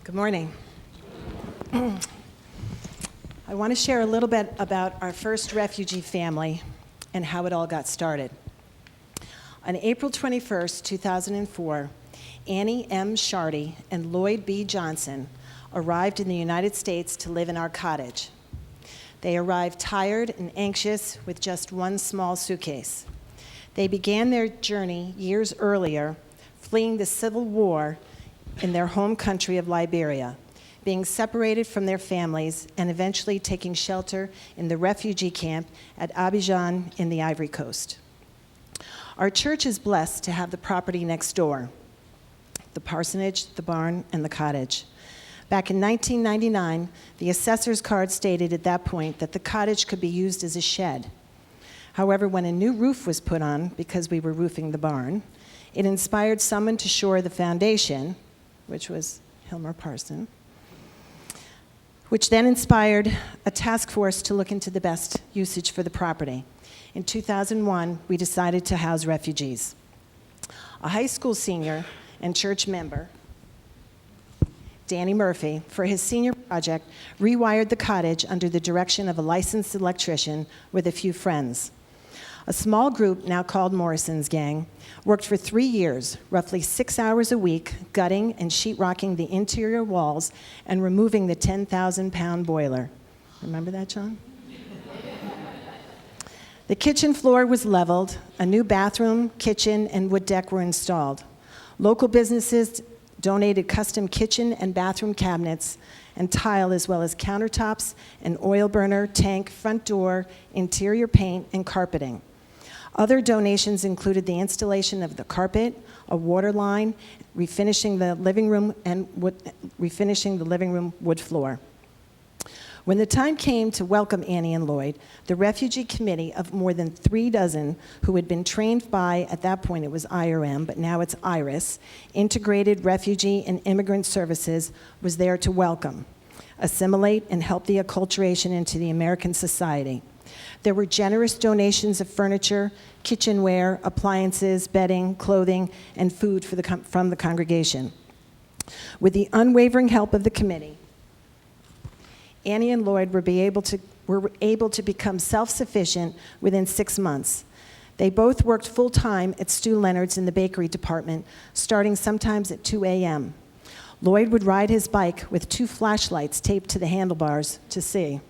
Good morning. I want to share a little bit about our first refugee family and how it all got started. On April 21st, 2004, Annie M. Shardy and Lloyd B. Johnson arrived in the United States to live in our cottage. They arrived tired and anxious with just one small suitcase. They began their journey years earlier, fleeing the civil war in their home country of Liberia, being separated from their families and eventually taking shelter in the refugee camp at Abidjan in the Ivory Coast. Our church is blessed to have the property next door, the parsonage, the barn, and the cottage. Back in 1999, the assessor's card stated at that point that the cottage could be used as a shed. However, when a new roof was put on, because we were roofing the barn, it inspired someone to shore the foundation, which was Hilmer Parson, which then inspired a task force to look into the best usage for the property. In 2001, we decided to house refugees. A high school senior and church member, Danny Murphy, for his senior project, rewired the cottage under the direction of a licensed electrician with a few friends. A small group, now called Morrison's Gang, worked for 3 years, roughly 6 hours a week, gutting and sheetrocking the interior walls and removing the 10,000-pound boiler. Remember that, John? The kitchen floor was leveled, a new bathroom, kitchen, and wood deck were installed. Local businesses donated custom kitchen and bathroom cabinets and tile, as well as countertops, an oil burner, tank, front door, interior paint, and carpeting. Other donations included the installation of the carpet, a water line, refinishing the living room wood floor. When the time came to welcome Annie and Lloyd, the refugee committee of more than 3 dozen who had been trained by, at that point it was IRM, but now it's IRIS, Integrated Refugee and Immigrant Services, was there to welcome, assimilate, and help the acculturation into the American society. There were generous donations of furniture, kitchenware, appliances, bedding, clothing, and food from the congregation. With the unwavering help of the committee, Annie and Lloyd were able to become self-sufficient within 6 months. They both worked full-time at Stu Leonard's in the bakery department, starting sometimes at 2 a.m. Lloyd would ride his bike with 2 flashlights taped to the handlebars to see.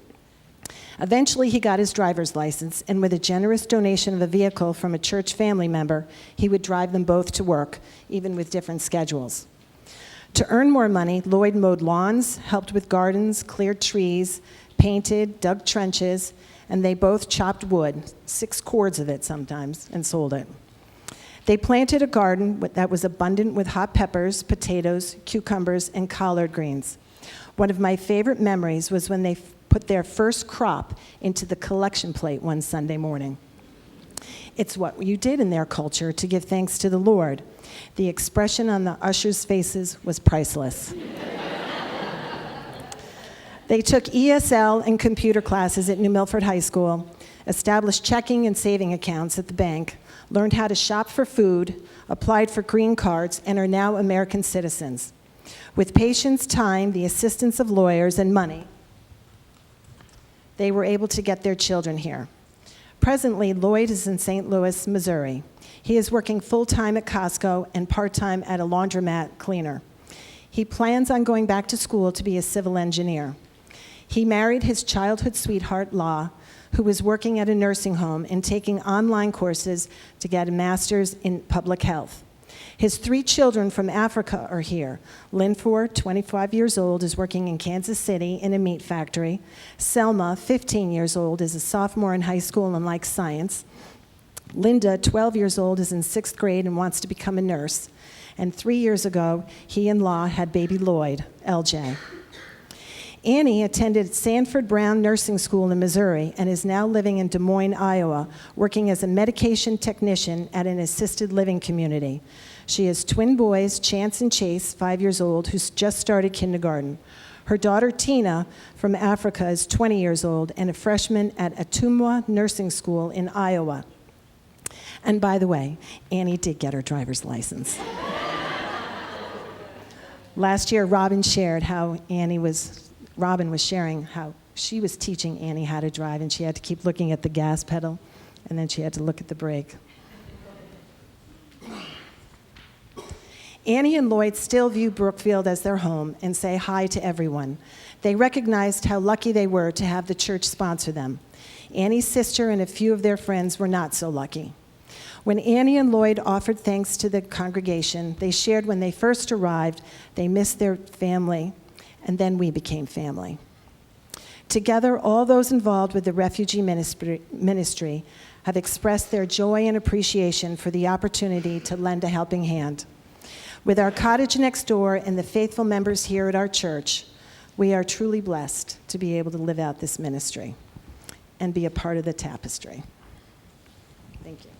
Eventually, he got his driver's license, and with a generous donation of a vehicle from a church family member, he would drive them both to work, even with different schedules. To earn more money, Lloyd mowed lawns, helped with gardens, cleared trees, painted, dug trenches, and they both chopped wood, 6 cords of it sometimes, and sold it. They planted a garden that was abundant with hot peppers, potatoes, cucumbers, and collard greens. One of my favorite memories was when they put their first crop into the collection plate one Sunday morning. It's what you did in their culture to give thanks to the Lord. The expression on the ushers' faces was priceless. They took ESL and computer classes at New Milford High School, established checking and saving accounts at the bank, learned how to shop for food, applied for green cards, and are now American citizens. With patience, time, the assistance of lawyers, and money, they were able to get their children here. Presently, Lloyd is in St. Louis, Missouri. He is working full-time at Costco and part-time at a laundromat cleaner. He plans on going back to school to be a civil engineer. He married his childhood sweetheart, La, who was working at a nursing home and taking online courses to get a master's in public health. His 3 children from Africa are here. Linfor, 25 years old, is working in Kansas City in a meat factory. Selma, 15 years old, is a sophomore in high school and likes science. Linda, 12 years old, is in 6th grade and wants to become a nurse. And 3 years ago, he and Law had baby Lloyd, LJ. Annie attended Sanford Brown Nursing School in Missouri and is now living in Des Moines, Iowa, working as a medication technician at an assisted living community. She has twin boys, Chance and Chase, 5 years old, who's just started kindergarten. Her daughter, Tina, from Africa, is 20 years old and a freshman at Atumwa Nursing School in Iowa. And by the way, Annie did get her driver's license. Last year, Robin was sharing how she was teaching Annie how to drive, and she had to keep looking at the gas pedal, and then she had to look at the brake. Annie and Lloyd still view Brookfield as their home and say hi to everyone. They recognized how lucky they were to have the church sponsor them. Annie's sister and a few of their friends were not so lucky. When Annie and Lloyd offered thanks to the congregation, they shared when they first arrived, they missed their family, and then we became family. Together, all those involved with the refugee ministry have expressed their joy and appreciation for the opportunity to lend a helping hand. With our cottage next door and the faithful members here at our church, we are truly blessed to be able to live out this ministry and be a part of the tapestry. Thank you.